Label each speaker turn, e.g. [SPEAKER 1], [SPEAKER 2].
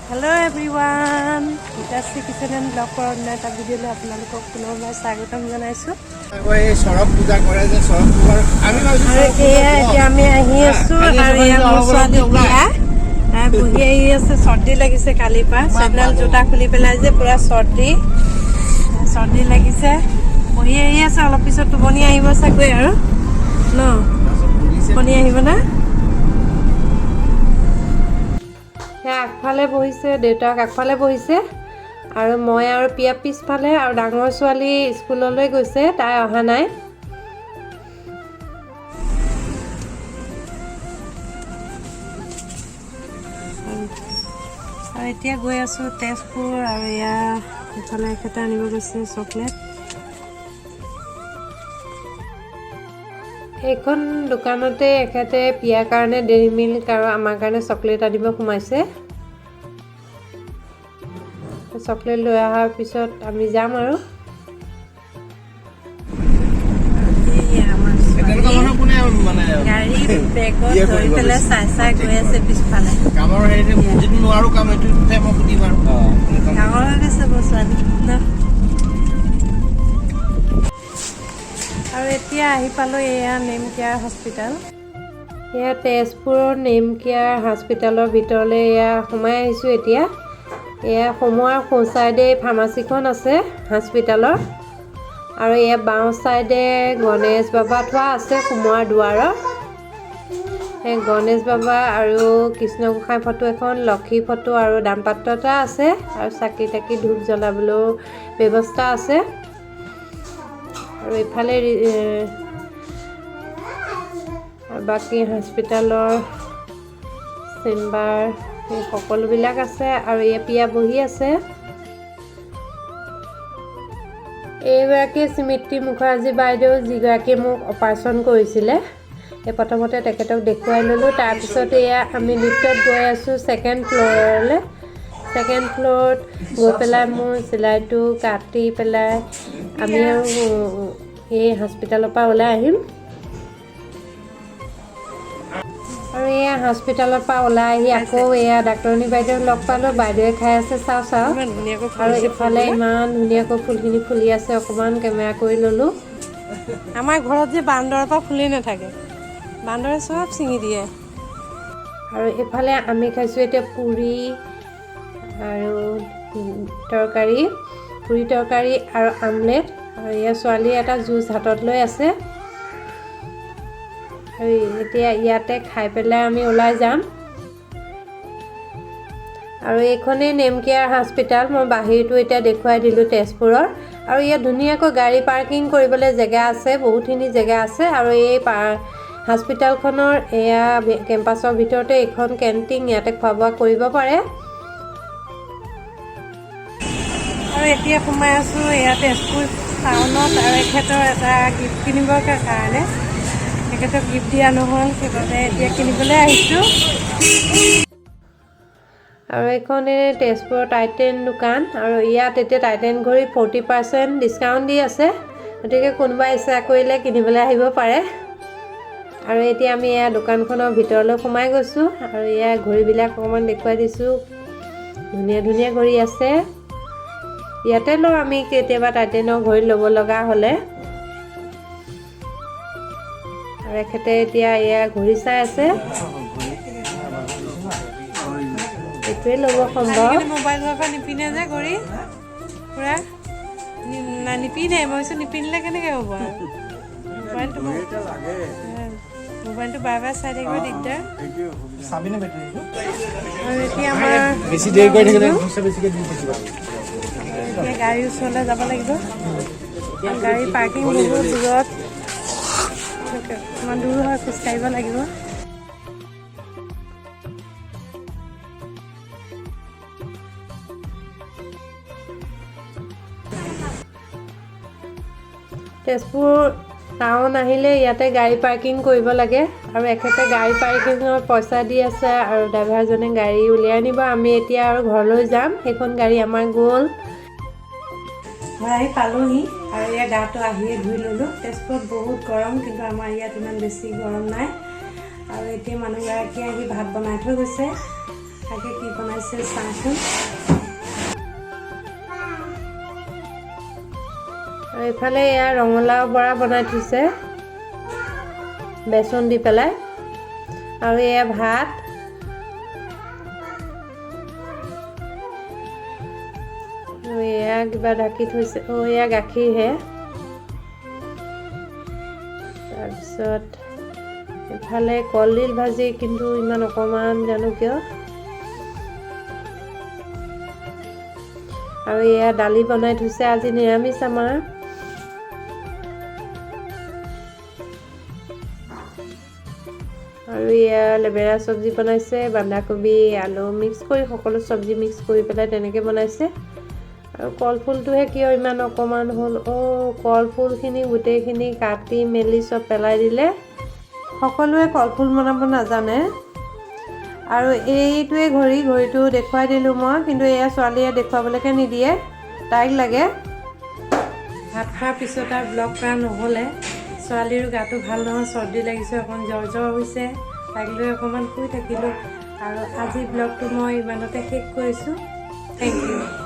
[SPEAKER 1] Hello everyone Geetashree kitchen and blog पर अन्य এটা ভিডিঅ'লৈ আপোনালোকক পুনৰবাৰ স্বাগতম জনাইছোঁ।
[SPEAKER 2] সৰক পূজা কৰে যে সৰক পূজাৰ আমি
[SPEAKER 1] এতিয়া আমি আহি আছোঁ আৰু এয়া মোৰ ছোৱালী বহি আহি আছে। চৰ্দি লাগিছে কালিৰ পৰা চেণ্ডেল জোতা খুলি পেলাই যে পুৰা চৰ্দি লাগিছে। বহি আহি আছে, অলপ পিছত টোপনি আহিব চাগৈ আৰু ন টোপনি আহিব না। আগফালে বহিছে, দেউতাক আগফালে বহিছে আৰু মই আৰু পিয়া পিছফালে, আৰু ডাঙৰ ছোৱালী স্কুললৈ গৈছে, তাই অহা নাই। আৰু এতিয়া গৈ আছোঁ তেজপুৰ, আৰু এয়া এফালে এখেতে আনিব গৈছে চকলেট। এইখন দোকানতে এখেতে পিয়াৰ কাৰণে ডেইৰী মিল্ক আৰু আমাৰ কাৰণে চকলেট আনিব সোমাইছে। চকলেট লৈ অহাৰ পিছত আমি যাম আৰু গাড়ী বেগত ধৰি পেলাই চাই গৈ আছে পিছফালে। ডাঙৰ হৈ গৈছে ছোৱালী ন। আৰু এতিয়া আহি পালোঁ এয়া নেম কেয়াৰ হস্পিটেল। এয়া তেজপুৰৰ নেম কেয়াৰ হস্পিটেলৰ ভিতৰলৈ এয়া সোমাই আহিছোঁ। এতিয়া এয়া সোমোৱাৰ সোঁ চাইডে ফাৰ্মাচীখন আছে হস্পিটেলৰ, আৰু এয়া বাওঁ চাইডে গণেশ বাবা থোৱা আছে সোমোৱাৰ দুৱাৰৰ। সেই গণেশ বাবা আৰু কৃষ্ণ গোসাঁই ফটো এখন, লক্ষী ফটো আৰু দামপাত্ৰ এটা আছে, আৰু চাকি তাকি ধূপ জ্বলাবলৈও ব্যৱস্থা আছে। আৰু এইফালে বাকী হস্পিটেলৰ চেম্বাৰ এই সকলোবিলাক আছে, আৰু এই পিয়া বহি আছে। এইগৰাকী স্মৃতি মুখাৰ্জী বাইদেউ, যিগৰাকীয়ে মোক অপাৰেশ্যন কৰিছিলে। এই প্ৰথমতে তেখেতক দেখুৱাই ল'লোঁ, তাৰপিছত এয়া আমি লিফ্টত গৈ আছোঁ ছেকেণ্ড ফ্ল'ৰলৈ। ছেকেণ্ড ফ্ল'ৰত গৈ পেলাই মোৰ চিলাইটো কাটি পেলাই আমি আৰু এই হস্পিটেলৰ পৰা ওলাই আহিম। আৰু এয়া হস্পিটেলৰ পৰা ওলাই আহি আকৌ এয়া ডাক্তৰণী বাইদেউক লগ পালোঁ। বাইদেৱে খাই আছে চাওঁ আৰু ইফালে ইমান ধুনীয়াকৈ ফুলখিনি ফুলি আছে। অকণমান কেমেৰা কৰি ল'লোঁ। আমাৰ ঘৰত যে বান্দৰৰ পৰা ফুলি নাথাকে, বান্দৰে চব ছিঙি দিয়ে। আৰু এইফালে আমি খাইছোঁ এতিয়া পুৰি আৰু তৰকাৰী আৰু আমলেট, আৰু এয়া ছোৱালীয়ে এটা জুচ হাতত লৈ আছে। আৰু এতিয়া ইয়াতে খাই পেলাই আমি ওলাই যাম। আৰু এইখনেই নেম কেয়াৰ হস্পিটেল। মই বাহিৰটো এতিয়া দেখুৱাই দিলোঁ তেজপুৰৰ। আৰু ইয়াত ধুনীয়াকৈ গাড়ী পাৰ্কিং কৰিবলৈ জেগা আছে, বহুতখিনি জেগা আছে। আৰু এই হস্পিটেলখনৰ এয়া কেম্পাছৰ ভিতৰতে এইখন কেণ্টিন, ইয়াতে খোৱা বোৱা কৰিব পাৰে। আৰু এতিয়া সোমাই আছোঁ এয়া তেজপুৰ টাউনত, আৰু এখেতৰ এটা গিফ্ট কিনিবৰ কাৰণে। তেখেতক গিফ্ট দিয়া নহ'ল, সেইবাবে এতিয়া কিনিবলৈ আহিছোঁ। আৰু এইখন তেজপুৰৰ টাইটেন দোকান, আৰু ইয়াত এতিয়া টাইটেন ঘড়ী 40% ডিছকাউণ্ট দি আছে, গতিকে কোনোবাই ইচ্ছা কৰিলে কিনিবলৈ আহিব পাৰে। আৰু এতিয়া আমি এয়া দোকানখনৰ ভিতৰলৈ সোমাই গৈছোঁ, আৰু এয়া ঘড়ীবিলাক অকণমান দেখুৱাই দিছোঁ। ধুনীয়া ধুনীয়া ঘড়ী আছে। ইয়াতে লওঁ আমি কেতিয়াবা টাইটেনৰ ঘড়ী ল'ব লগা হ'লে। আৰু এখেতে এতিয়া এয়া ঘড়ী চাই আছে। এইটোৱে ল'ব সম্ভৱ। মোবাইল হোৱাৰ পৰা নিপিন্ধে যে ঘড়ী পুৰা নিপিন্ধে। মই কৈছোঁ নিপিন্ধিলে কেনেকৈ হ'ব আৰু মোবাইলটো বাৰে বাৰে চাই থাকিব দিগদাৰ। আৰু এতিয়া আমাৰ এতিয়া গাড়ীৰ ওচৰলৈ যাব লাগিব। গাড়ী পাৰ্কিং বহুত দূৰত, অকণমান দূৰ হয়, খোজকাঢ়িব লাগিব। তেজপুৰ টাউন আহিলে ইয়াতে গাড়ী পাৰ্কিং কৰিব লাগে, আৰু এখেতে গাড়ী পাৰ্কিঙৰ পইচা দি আছে, আৰু ড্ৰাইভাৰজনে গাড়ী উলিয়াই নিব। আমি এতিয়া আৰু ঘৰলৈ যাম। সেইখন গাড়ী আমাৰ গ'ল। ঘৰ আহি পালোঁহি, আৰু ইয়াৰ গাটো আহিয়ে ধুই ল'লোঁ। তেজপুৰত বহুত গৰম, কিন্তু আমাৰ ইয়াত ইমান বেছি গৰম নাই। আৰু এতিয়া মানুহগৰাকীয়ে আহি ভাত বনাই থৈ গৈছে। তাকে কি বনাইছে বনাইছে চাওঁচোন। আৰু এইফালে এয়া ৰঙালাও বৰা বনাই থৈছে বেচন দি পেলাই। আৰু এয়া ভাত, আৰু এয়া কিবা ঢাকি থৈছে, এয়া গাখীৰহে। তাৰপিছত এফালে কলডিল ভাজি, কিন্তু ইমান অকণমান জানো কিয়। আৰু এয়া দালি বনাই থৈছে, আজি নিৰামিষ আমাৰ। আৰু এয়া লেবেৰা চব্জি বনাইছে, বন্ধাকবি আলু মিক্স কৰি, সকলো চব্জি মিক্স কৰি পেলাই তেনেকৈ বনাইছে। আৰু কলফুলটোহে কিয় ইমান অকণমান হ'ল। কলফুলখিনি গোটেইখিনি কাটি মেলি চব পেলাই দিলে। সকলোৱে কলফুল বনাব নাজানে। আৰু এইটোৱে ঘড়ীটো দেখুৱাই দিলোঁ মই, কিন্তু এয়া ছোৱালীয়ে দেখুৱাবলৈকে নিদিয়ে, তাইক লাগে। ভাত খোৱাৰ পিছত আৰু ব্লগ কৰা নহ'লে, ছোৱালীৰো গাটো ভাল নহয়, চৰ্দি লাগিছে, অকণ জ্বৰ হৈছে, তাইক লৈ অকণমান শুই থাকিলোঁ। আৰু আজি ব্লগটো মই ইমানতে শেষ কৰিছোঁ। Thank U.